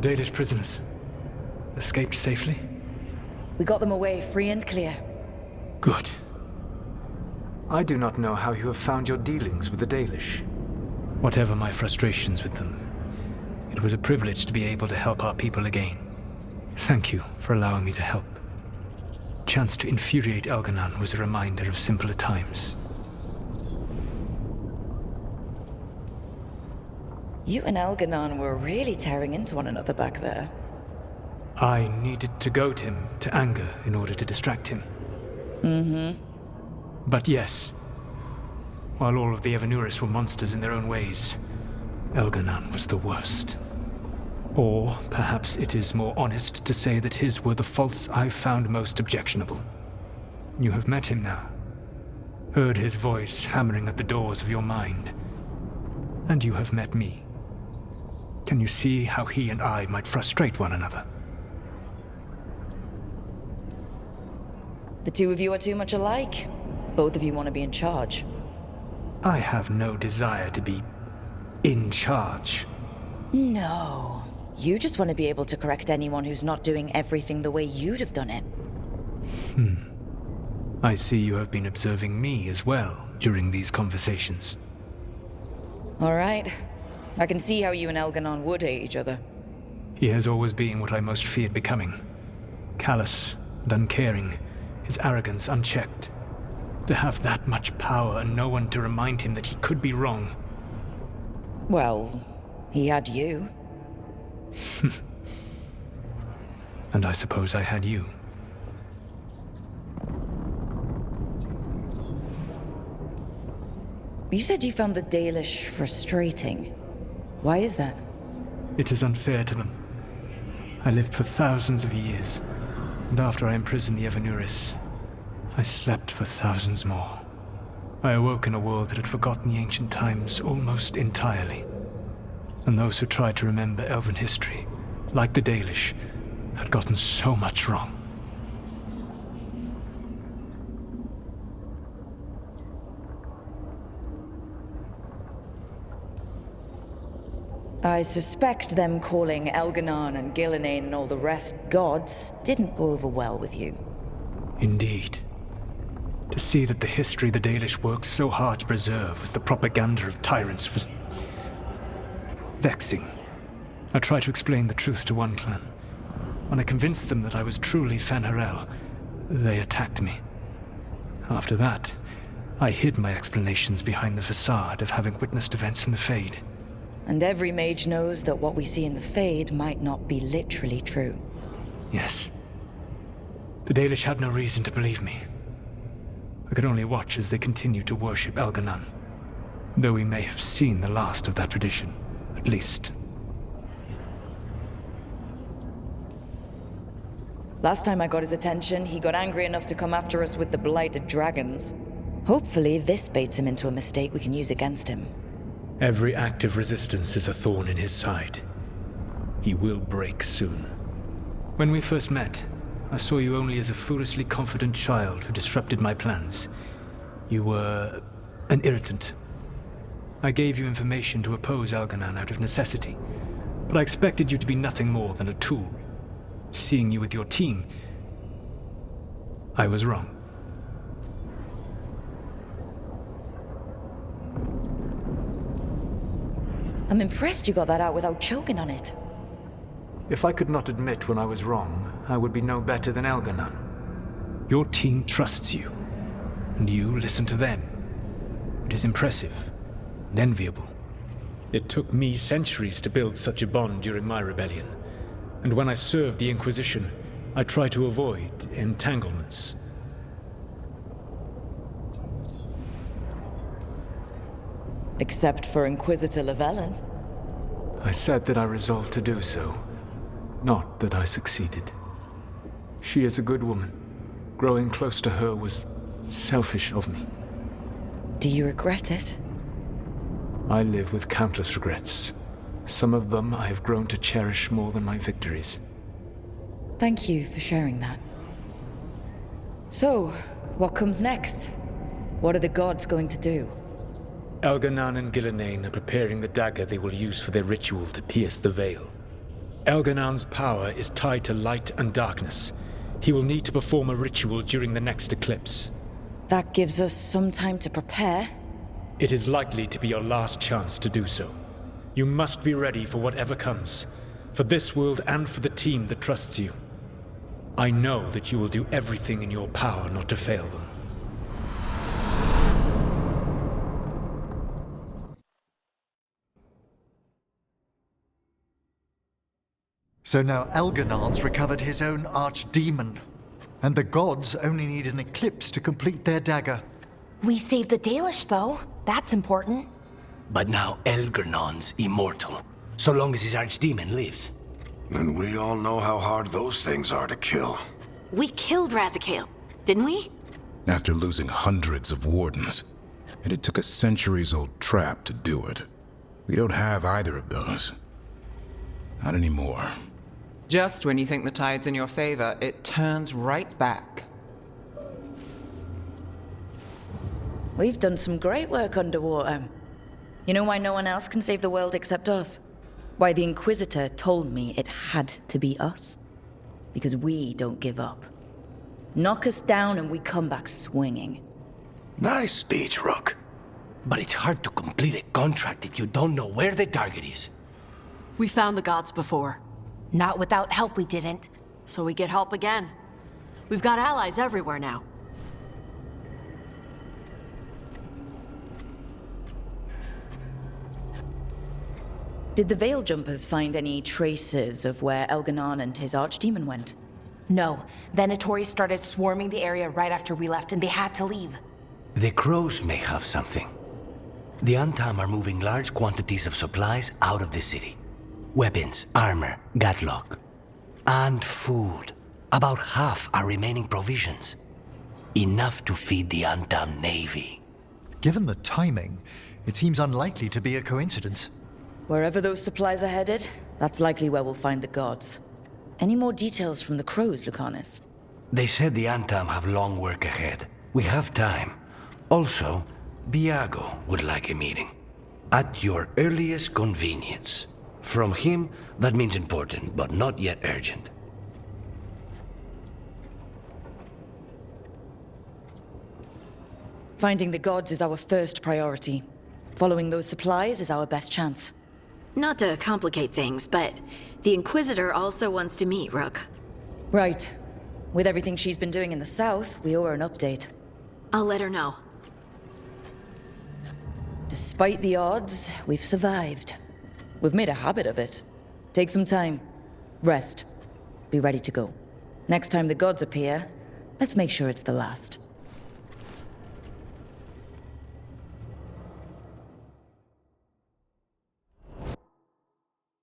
Dalish prisoners escaped safely? We got them away free and clear. Good. I do not know how you have found your dealings with the Dalish. Whatever my frustrations with them, it was a privilege to be able to help our people again. Thank you for allowing me to help. Chance to infuriate Elganon was a reminder of simpler times. You and Elganon were really tearing into one another back there. I needed to goad him to anger in order to distract him. But yes, while all of the Evanuris were monsters in their own ways, Elganon was the worst. Or perhaps it is more honest to say that his were the faults I found most objectionable. You have met him now, heard his voice hammering at the doors of your mind, and you have met me. Can you see how he and I might frustrate one another? The two of you are too much alike. Both of you want to be in charge. I have no desire to be in charge. No. You just want to be able to correct anyone who's not doing everything the way you'd have done it. I see you have been observing me as well during these conversations. All right. I can see how you and Elganon would hate each other. He has always been what I most feared becoming. Callous and uncaring, his arrogance unchecked. To have that much power and no one to remind him that he could be wrong. Well, he had you. And I suppose I had you. You said you found the Dalish frustrating. Why is that? It is unfair to them. I lived for thousands of years, and after I imprisoned the Evanuris, I slept for thousands more. I awoke in a world that had forgotten the ancient times almost entirely. And those who tried to remember Elven history, like the Dalish, had gotten so much wrong. I suspect them calling Elganon and Gillenane and all the rest gods didn't go over well with you. Indeed. To see that the history the Dalish worked so hard to preserve was the propaganda of tyrants was vexing. I tried to explain the truth to one clan. When I convinced them that I was truly Fen'Harel, they attacked me. After that, I hid my explanations behind the facade of having witnessed events in the Fade. And every mage knows that what we see in the Fade might not be literally true. Yes. The Dalish had no reason to believe me. I could only watch as they continued to worship Elganon, though we may have seen the last of that tradition, at least. Last time I got his attention, he got angry enough to come after us with the blighted dragons. Hopefully this baits him into a mistake we can use against him. Every act of resistance is a thorn in his side. He will break soon. When we first met, I saw you only as a foolishly confident child who disrupted my plans. You were an irritant. I gave you information to oppose Elganon out of necessity, but I expected you to be nothing more than a tool. Seeing you with your team, I was wrong. I'm impressed you got that out without choking on it. If I could not admit when I was wrong, I would be no better than Elganon. Your team trusts you, and you listen to them. It is impressive and enviable. It took me centuries to build such a bond during my rebellion, and when I served the Inquisition, I tried to avoid entanglements. Except for Inquisitor Llewellyn. I said that I resolved to do so, not that I succeeded. She is a good woman. Growing close to her was selfish of me. Do you regret it? I live with countless regrets. Some of them I have grown to cherish more than my victories. Thank you for sharing that. So, what comes next? What are the gods going to do? Elganon and Gillenane are preparing the dagger they will use for their ritual to pierce the veil. Elganan's power is tied to light and darkness. He will need to perform a ritual during the next eclipse. That gives us some time to prepare. It is likely to be your last chance to do so. You must be ready for whatever comes, for this world and for the team that trusts you. I know that you will do everything in your power not to fail them. So now Elganan's recovered his own archdemon, and the gods only need an eclipse to complete their dagger. We saved the Dalish, though. That's important. But now Elgernon's immortal, so long as his archdemon lives. And we all know how hard those things are to kill. We killed Razikale, didn't we? After losing hundreds of wardens, and it took a centuries-old trap to do it. We don't have either of those. Not anymore. Just when you think the tide's in your favor, it turns right back. We've done some great work underwater. You know why no one else can save the world except us? Why the Inquisitor told me it had to be us? Because we don't give up. Knock us down and we come back swinging. Nice speech, Rook. But it's hard to complete a contract if you don't know where the target is. We found the gods before. Not without help, we didn't. So we get help again. We've got allies everywhere now. Did the Veil Jumpers find any traces of where Elganon and his archdemon went? No. Venatori started swarming the area right after we left, and they had to leave. The crows may have something. The Antam are moving large quantities of supplies out of the city. Weapons, armor, gatlock. And food. About half are remaining provisions. Enough to feed the Antam navy. Given the timing, it seems unlikely to be a coincidence. Wherever those supplies are headed, that's likely where we'll find the gods. Any more details from the crows, Lucanus? They said the Antam have long work ahead. We have time. Also, Biago would like a meeting. At your earliest convenience. From him, that means important, but not yet urgent. Finding the gods is our first priority. Following those supplies is our best chance. Not to complicate things, but the Inquisitor also wants to meet Rook. Right. With everything she's been doing in the south, we owe her an update. I'll let her know. Despite the odds, we've survived. We've made a habit of it. Take some time. Rest. Be ready to go. Next time the gods appear, let's make sure it's the last.